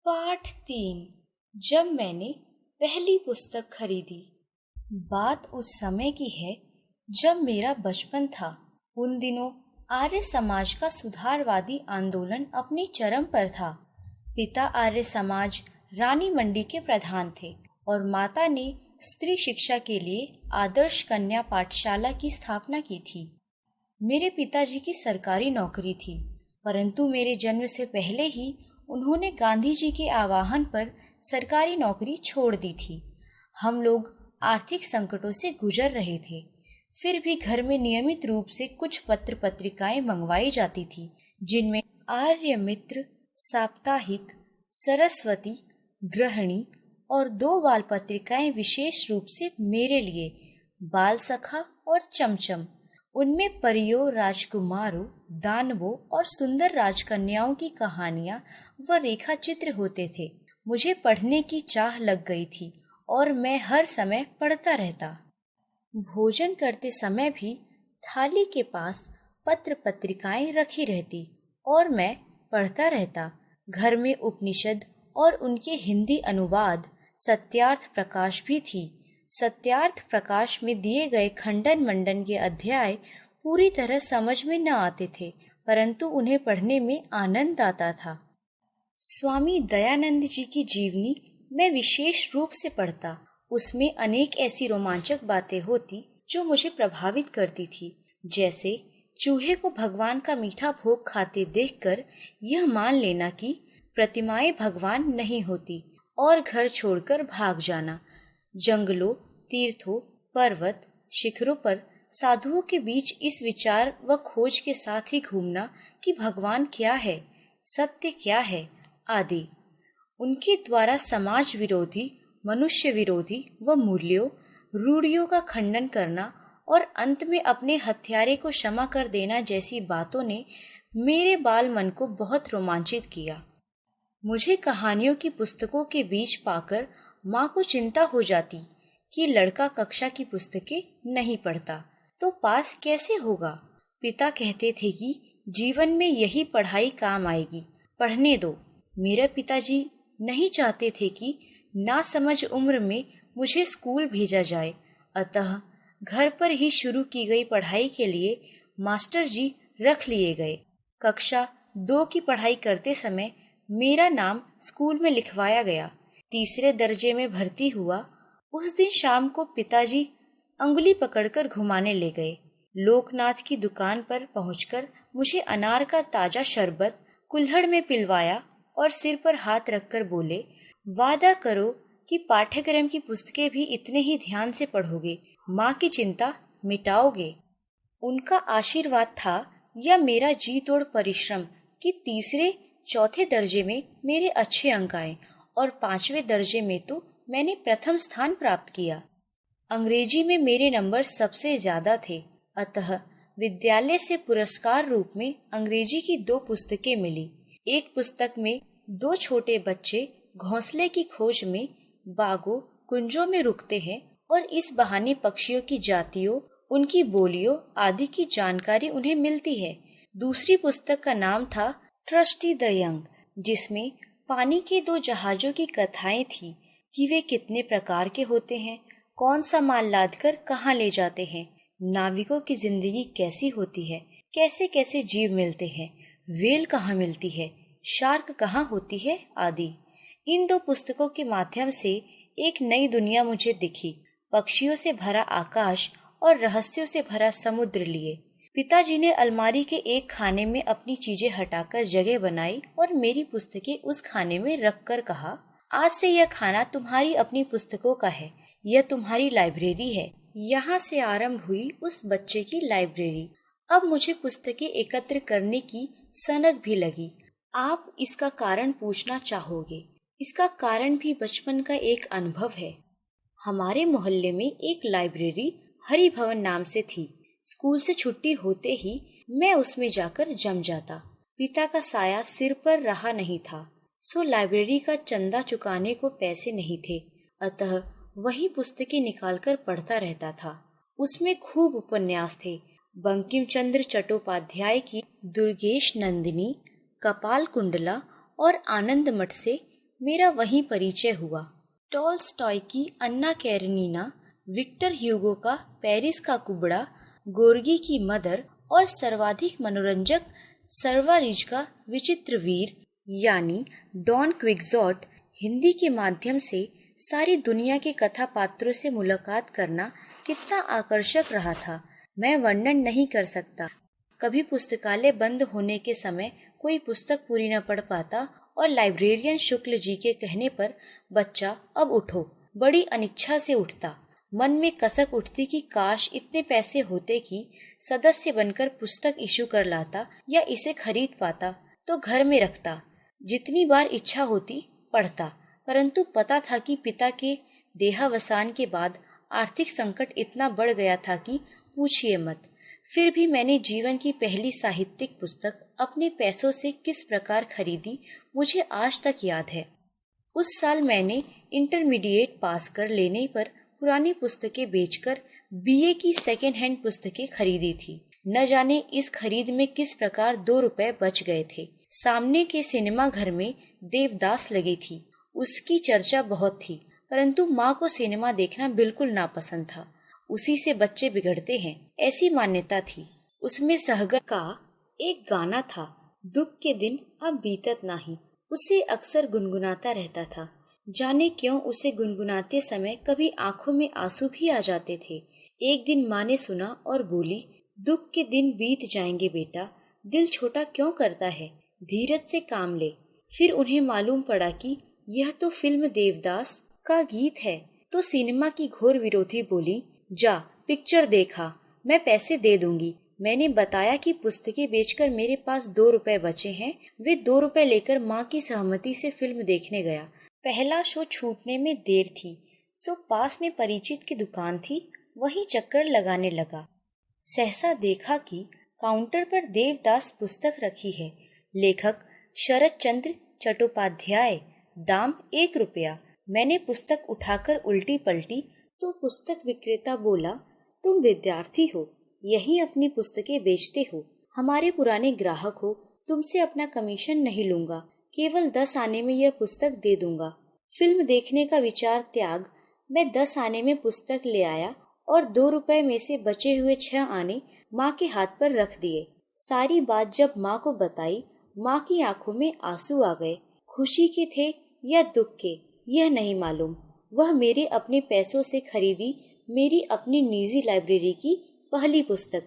पाठ 3। जब मैंने पहली पुस्तक खरीदी। बात उस समय की है जब मेरा बचपन था। उन दिनों आर्य समाज का सुधारवादी आंदोलन अपनी चरम पर था। पिता आर्य समाज रानी मंडी के प्रधान थे और माता ने स्त्री शिक्षा के लिए आदर्श कन्या पाठशाला की स्थापना की थी। मेरे पिताजी की सरकारी नौकरी थी, परंतु मेरे जन्म से पहले ही उन्होंने गांधी जी के आह्वान पर सरकारी नौकरी छोड़ दी थी। हम लोग आर्थिक संकटों से गुजर रहे थे, फिर भी घर में नियमित रूप से कुछ पत्र पत्रिकाएं मंगवाई जाती थी, जिनमें आर्य मित्र, साप्ताहिक, सरस्वती, गृहिणी और 2 बाल पत्रिकाएं विशेष रूप से मेरे लिए, बाल सखा और चमचम। उनमें परियों, राजकुमारों, दानवों और सुंदर राजकन्याओं की कहानियां व रेखा चित्र होते थे। मुझे पढ़ने की चाह लग गई थी और मैं हर समय पढ़ता रहता। भोजन करते समय भी थाली के पास पत्र पत्रिकाएं रखी रहती और मैं पढ़ता रहता। घर में उपनिषद और उनके हिंदी अनुवाद सत्यार्थ प्रकाश भी थी। सत्यार्थ प्रकाश में दिए गए खंडन मंडन के अध्याय पूरी तरह समझ में न आते थे, परंतु उन्हें पढ़ने में आनंद आता था। स्वामी दयानंद जी की जीवनी मैं विशेष रूप से पढ़ता। उसमें अनेक ऐसी रोमांचक बातें होती जो मुझे प्रभावित करती थी, जैसे चूहे को भगवान का मीठा भोग खाते देखकर यह मान लेना कि प्रतिमाएं भगवान नहीं होती और घर छोड़कर भाग जाना। जंगलों, तीर्थों, पर्वत, शिखरों पर साधुओं के बीच इस विचार व खोज के साथ ही घूमना कि भगवान क्या है, सत्य क्या है आदि। उनके द्वारा समाज विरोधी, मनुष्य विरोधी व मूल्यों, रूढ़ियों का खंडन करना और अंत में अपने हत्यारे को क्षमा कर देना जैसी बातों ने मेरे बाल मन को बहुत रोमांचित किया। मुझे कहानियों की पुस्तकों के बीच पाकर माँ को चिंता हो जाती कि लड़का कक्षा की पुस्तकें नहीं पढ़ता तो पास कैसे होगा। पिता कहते थे कि जीवन में यही पढ़ाई काम आएगी, पढ़ने दो। मेरे पिताजी नहीं चाहते थे कि नासमझ उम्र में मुझे स्कूल भेजा जाए, अतः घर पर ही शुरू की गई पढ़ाई के लिए मास्टर जी रख लिए गए। कक्षा 2 की पढ़ाई करते समय मेरा नाम स्कूल में लिखवाया गया। 3रे दर्जे में भर्ती हुआ। उस दिन शाम को पिताजी अंगुली पकड़कर घुमाने ले गए। लोकनाथ की दुकान पर पहुंचकर मुझे अनार का ताजा शरबत कुल्हड़ में पिलवाया और सिर पर हाथ रखकर बोले, वादा करो कि पाठ्यक्रम की पुस्तकें भी इतने ही ध्यान से पढ़ोगे, माँ की चिंता मिटाओगे। उनका आशीर्वाद था या मेरा जी तोड़ परिश्रम कि 3रे 4थे दर्जे में मेरे अच्छे अंक आए और 5वें दर्जे में तो मैंने प्रथम स्थान प्राप्त किया। अंग्रेजी में मेरे नंबर सबसे ज्यादा थे, अतः विद्यालय से पुरस्कार रूप में अंग्रेजी की 2 पुस्तकें मिली। एक पुस्तक में 2 छोटे बच्चे घोंसले की खोज में बागों, कुंजों में रुकते हैं और इस बहाने पक्षियों की जातियों, उनकी बोलियों आदि की जानकारी उन्हें मिलती है। दूसरी पुस्तक का नाम था ट्रस्टी द यंग, जिसमें पानी के 2 जहाजों की कथाएं थी कि वे कितने प्रकार के होते हैं, कौन सा माल लादकर कहाँ ले जाते हैं, नाविकों की जिंदगी कैसी होती है, कैसे कैसे जीव मिलते हैं, वेल कहाँ मिलती है, शार्क कहाँ होती है आदि। इन 2 पुस्तकों के माध्यम से एक नई दुनिया मुझे दिखी, पक्षियों से भरा आकाश और रहस्यों से भरा समुद्र लिए। पिताजी ने अलमारी के एक खाने में अपनी चीजें हटाकर जगह बनाई और मेरी पुस्तकें उस खाने में रखकर कहा, आज से यह खाना तुम्हारी अपनी पुस्तकों का है, यह तुम्हारी लाइब्रेरी है। यहाँ से आरंभ हुई उस बच्चे की लाइब्रेरी। अब मुझे पुस्तकें एकत्र करने की सनक भी लगी। आप इसका कारण पूछना चाहोगे। इसका कारण भी बचपन का एक अनुभव है। हमारे मोहल्ले में एक लाइब्रेरी हरि भवन नाम से थी। स्कूल से छुट्टी होते ही मैं उसमें जाकर जम जाता। पिता का साया सिर पर रहा नहीं था, सो लाइब्रेरी का चंदा चुकाने को पैसे नहीं थे, अतः वही पुस्तकें निकालकर पढ़ता रहता था। उसमें खूब उपन्यास थे। बंकिम चंद्र चट्टोपाध्याय की दुर्गेश नंदिनी, कपाल कुंडला और आनंद मठ से मेरा वहीं परिचय हुआ। टॉल्स्टॉय की अन्ना कैरेनिना, विक्टर ह्यूगो का पेरिस का कुबड़ा, गोर्गी की मदर और सर्वाधिक मनोरंजक सर्वारिज का विचित्र वीर यानी डॉन क्विक्सोट हिंदी के माध्यम से सारी दुनिया के कथा पात्रों से मुलाकात करना कितना आकर्षक रहा था, मैं वर्णन नहीं कर सकता। कभी पुस्तकालय बंद होने के समय कोई पुस्तक पूरी न पढ़ पाता और लाइब्रेरियन शुक्ल जी के कहने पर बच्चा अब उठो बड़ी अनिच्छा से उठता। मन में कसक उठती कि काश इतने पैसे होते कि सदस्य बनकर पुस्तक इशू कर लाता या इसे खरीद पाता तो घर में रखता, जितनी बार इच्छा होती पढ़ता। परंतु पता था कि पिता के देहावसान के बाद आर्थिक संकट इतना बढ़ गया था कि पूछिए मत। फिर भी मैंने जीवन की पहली साहित्यिक पुस्तक अपने पैसों से किस प्रकार खरीदी मुझे आज तक याद है। उस साल मैंने इंटरमीडिएट पास कर लेने पर पुरानी पुस्तकें बेचकर बीए की सेकेंड हैंड पुस्तकें खरीदी थी। न जाने इस खरीद में किस प्रकार 2 रुपए बच गए थे। सामने के सिनेमा घर में देवदास लगी थी, उसकी चर्चा बहुत थी, परंतु माँ को सिनेमा देखना बिल्कुल नापसंद था। उसी से बच्चे बिगड़ते हैं, ऐसी मान्यता थी। उसमें सहगल का एक गाना था, दुख के दिन अब बीतत नाही, उसे अक्सर गुनगुनाता रहता था। जाने क्यों उसे गुनगुनाते समय कभी आंखों में आंसू भी आ जाते थे। एक दिन माँ ने सुना और बोली, दुख के दिन बीत जाएंगे बेटा, दिल छोटा क्यों करता है, धीरज से काम ले। फिर उन्हें मालूम पड़ा कि यह तो फिल्म देवदास का गीत है, तो सिनेमा की घोर विरोधी बोली, जा पिक्चर देखा, मैं पैसे दे दूंगी। मैंने बताया कि पुस्तकें बेचकर मेरे पास 2 रुपए बचे हैं। वे 2 रुपए लेकर माँ की सहमति से फिल्म देखने गया। पहला शो छूटने में देर थी, सो पास में परिचित की दुकान थी, वहीं चक्कर लगाने लगा। सहसा देखा कि काउंटर पर देवदास पुस्तक रखी है, लेखक शरद चंद्र चट्टोपाध्याय, दाम 1 रुपया। मैंने पुस्तक उठाकर उल्टी पलटी तो पुस्तक विक्रेता बोला, तुम विद्यार्थी हो, यहीं अपनी पुस्तकें बेचते हो, हमारे पुराने ग्राहक हो, तुमसे अपना कमीशन नहीं लूंगा, केवल 10 आने में यह पुस्तक दे दूंगा। फिल्म देखने का विचार त्याग मैं 10 आने में पुस्तक ले आया और 2 रुपए में से बचे हुए 6 आने माँ के हाथ पर रख दिए। सारी बात जब माँ को बताई, माँ की आंखों में आंसू आ गए। खुशी के थे या दुख के यह नहीं मालूम। वह मेरे अपने पैसों से खरीदी मेरी अपनी निजी लाइब्रेरी की पहली पुस्तक